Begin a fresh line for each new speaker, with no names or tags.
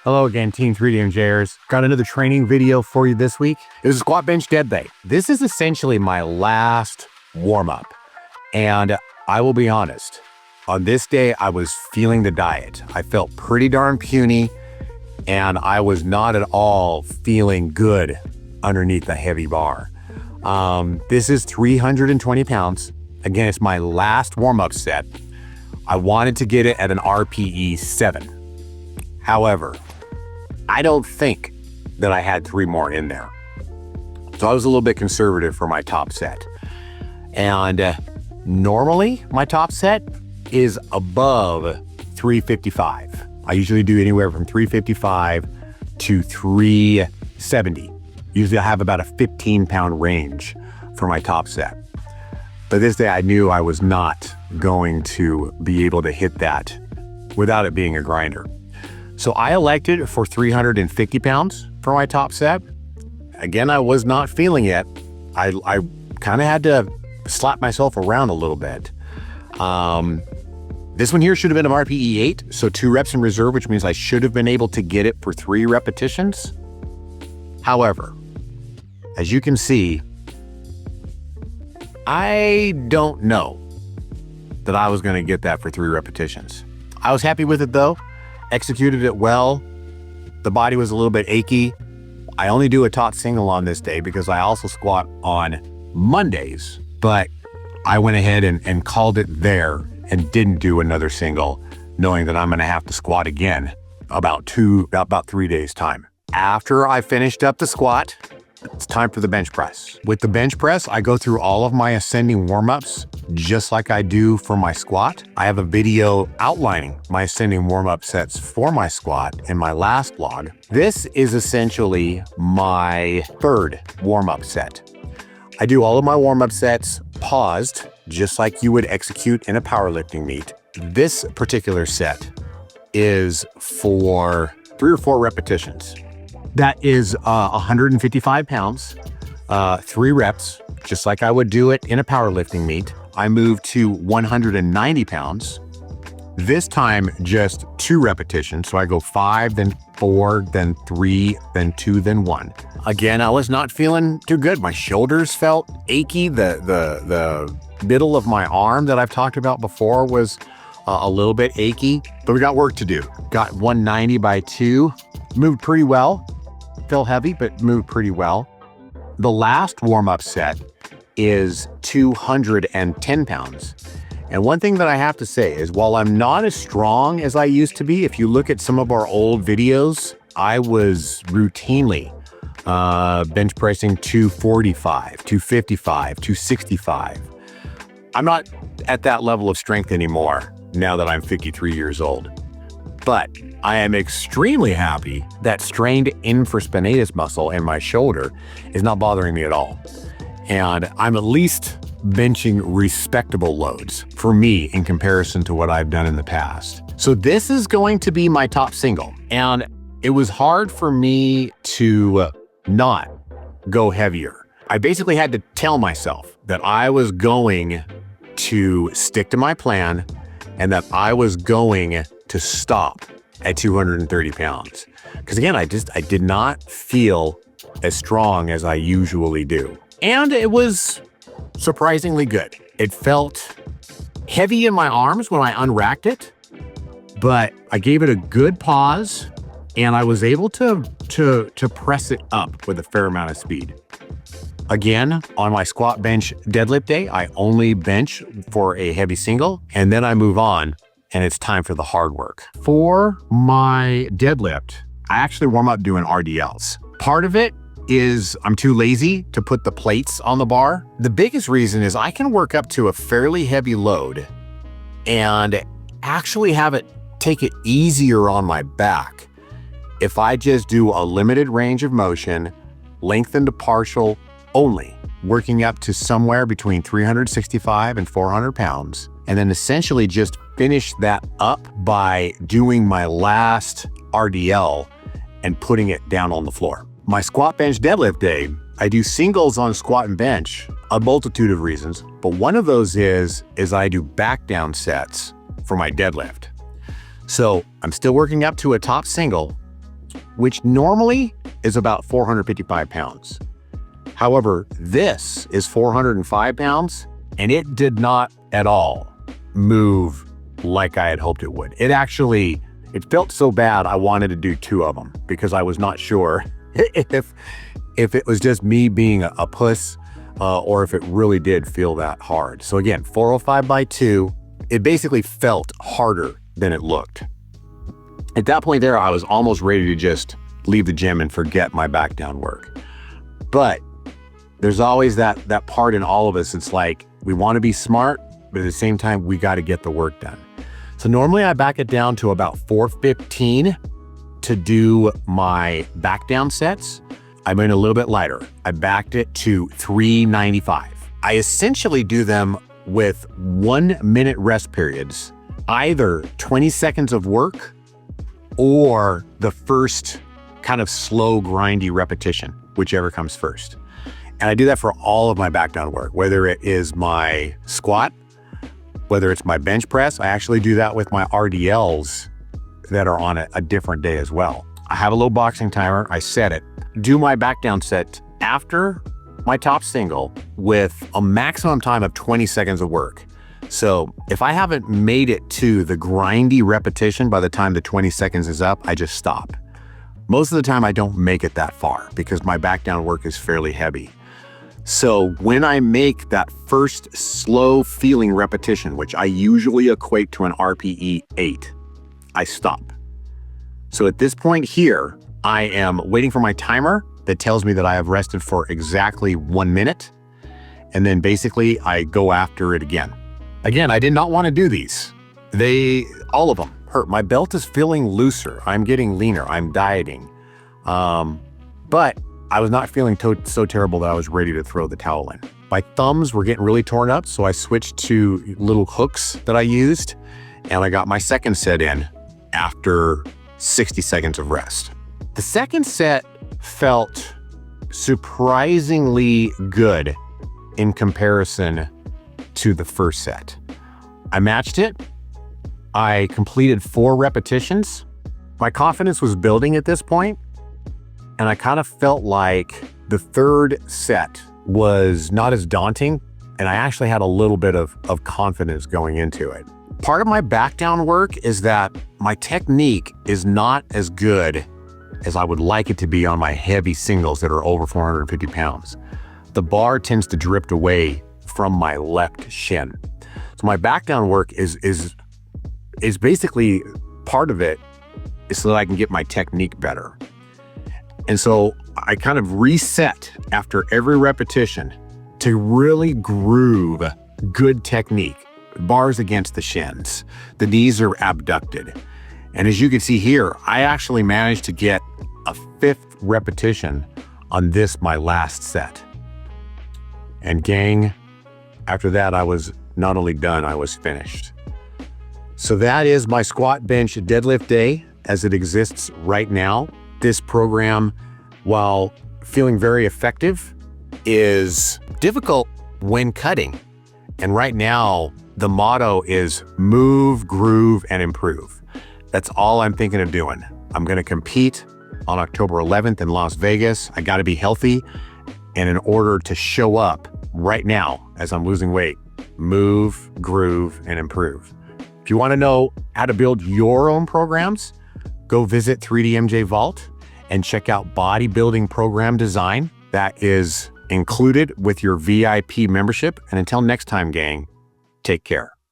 Hello again, Team 3DMJers. Got another training video for you this week. It was a squat bench dead day. This is essentially my last warm up. And I will be honest, on this day, I was feeling the diet. I felt pretty darn puny and I was not at all feeling good underneath the heavy bar. This is 320 pounds. Again, it's my last warm up set. I wanted to get it at an RPE 7. However, I don't think that I had 3 more in there. So I was a little bit conservative for my top set. And normally my top set is above 355. I usually do anywhere from 355 to 370. Usually I have about a 15-pound range for my top set. But this day I knew I was not going to be able to hit that without it being a grinder. So I elected for 350 pounds for my top set. Again, I was not feeling it. I kind of had to slap myself around a little bit. This one here should have been an RPE 8, so 2 reps in reserve, which means I should have been able to get it for 3 repetitions. However, as you can see, I don't know that I was gonna get that for 3 repetitions. I was happy with it though. Executed it well. The body was a little bit achy. I only do a top single on this day because I also squat on Mondays, but I went ahead and called it there and didn't do another single, knowing that I'm gonna have to squat again about 3 days time. After I finished up the squat, it's time for the bench press. With the bench press, I go through all of my ascending warm-ups just like I do for my squat. I have a video outlining my ascending warm-up sets for my squat in my last vlog. This is essentially my 3rd warm-up set. I do all of my warm-up sets paused, just like you would execute in a powerlifting meet. This particular set is for 3 or 4 repetitions. That is 155 pounds, 3 reps, just like I would do it in a powerlifting meet. I moved to 190 pounds. This time, just 2 repetitions. So I go 5, then 4, then 3, then 2, then 1. Again, I was not feeling too good. My shoulders felt achy. The middle of my arm that I've talked about before was a little bit achy, but we got work to do. Got 190 by 2, moved pretty well. Felt heavy, but moved pretty well. The last warm-up set is 210 pounds. And one thing that I have to say is while I'm not as strong as I used to be, if you look at some of our old videos, I was routinely bench pressing 245, 255, 265. I'm not at that level of strength anymore now that I'm 53 years old. But I am extremely happy that strained infraspinatus muscle in my shoulder is not bothering me at all. And I'm at least benching respectable loads for me in comparison to what I've done in the past. So this is going to be my top single. And it was hard for me to not go heavier. I basically had to tell myself that I was going to stick to my plan and that I was going to stop at 230 pounds. Because again, I did not feel as strong as I usually do. And it was surprisingly good. It felt heavy in my arms when I unracked it, but I gave it a good pause and I was able to press it up with a fair amount of speed. Again, on my squat bench deadlift day, I only bench for a heavy single and then I move on and it's time for the hard work. For my deadlift, I actually warm up doing RDLs. Part of it is I'm too lazy to put the plates on the bar. The biggest reason is I can work up to a fairly heavy load and actually have it take it easier on my back if I just do a limited range of motion, lengthened to partial only, working up to somewhere between 365 and 400 pounds, and then essentially just finish that up by doing my last RDL and putting it down on the floor. My squat bench deadlift day, I do singles on squat and bench, a multitude of reasons, but one of those is I do back down sets for my deadlift. So I'm still working up to a top single, which normally is about 455 pounds. However, this is 405 pounds, and it did not at all move like I had hoped it would. It felt so bad I wanted to do 2 of them because I was not sure if it was just me being a puss or if it really did feel that hard. So again, 405 by 2, it basically felt harder than it looked. At that point there, I was almost ready to just leave the gym and forget my back down work. But there's always that part in all of us. It's like, we want to be smart, but at the same time, we got to get the work done. So normally I back it down to about 415 to do my back down sets. I went a little bit lighter. I backed it to 395. I essentially do them with 1-minute rest periods, either 20 seconds of work or the first kind of slow, grindy repetition, whichever comes first. And I do that for all of my back down work, whether it is my squat, whether it's my bench press. I actually do that with my RDLs that are on a different day as well. I have a little boxing timer, I set it. Do my back down set after my top single with a maximum time of 20 seconds of work. So if I haven't made it to the grindy repetition by the time the 20 seconds is up, I just stop. Most of the time I don't make it that far because my back down work is fairly heavy. So when I make that first slow feeling repetition, which I usually equate to an RPE 8, I stop. So at this point here, I am waiting for my timer that tells me that I have rested for exactly 1 minute. And then basically I go after it again. Again, I did not want to do these. All of them hurt. My belt is feeling looser. I'm getting leaner. I'm dieting. But I was not feeling so terrible that I was ready to throw the towel in. My thumbs were getting really torn up, so I switched to little hooks that I used, and I got my second set in after 60 seconds of rest. The second set felt surprisingly good in comparison to the first set. I matched it. I completed 4 repetitions. My confidence was building at this point, and I kind of felt like the third set was not as daunting, and I actually had a little bit of confidence going into it. Part of my back down work is that my technique is not as good as I would like it to be on my heavy singles that are over 450 pounds. The bar tends to drift away from my left shin. So my back down work is basically part of it is so that I can get my technique better. And so I kind of reset after every repetition to really groove good technique. Bars against the shins. The knees are abducted. And as you can see here, I actually managed to get a 5th repetition on this, my last set. And gang, after that, I was not only done, I was finished. So that is my squat, bench, deadlift day as it exists right now. This program, while feeling very effective, is difficult when cutting. And right now, the motto is move, groove, and improve. That's all I'm thinking of doing. I'm gonna compete on October 11th in Las Vegas. I gotta be healthy. And in order to show up right now as I'm losing weight, move, groove, and improve. If you wanna know how to build your own programs, go visit 3DMJ Vault and check out bodybuilding program design. That is included with your VIP membership. And until next time, gang, take care.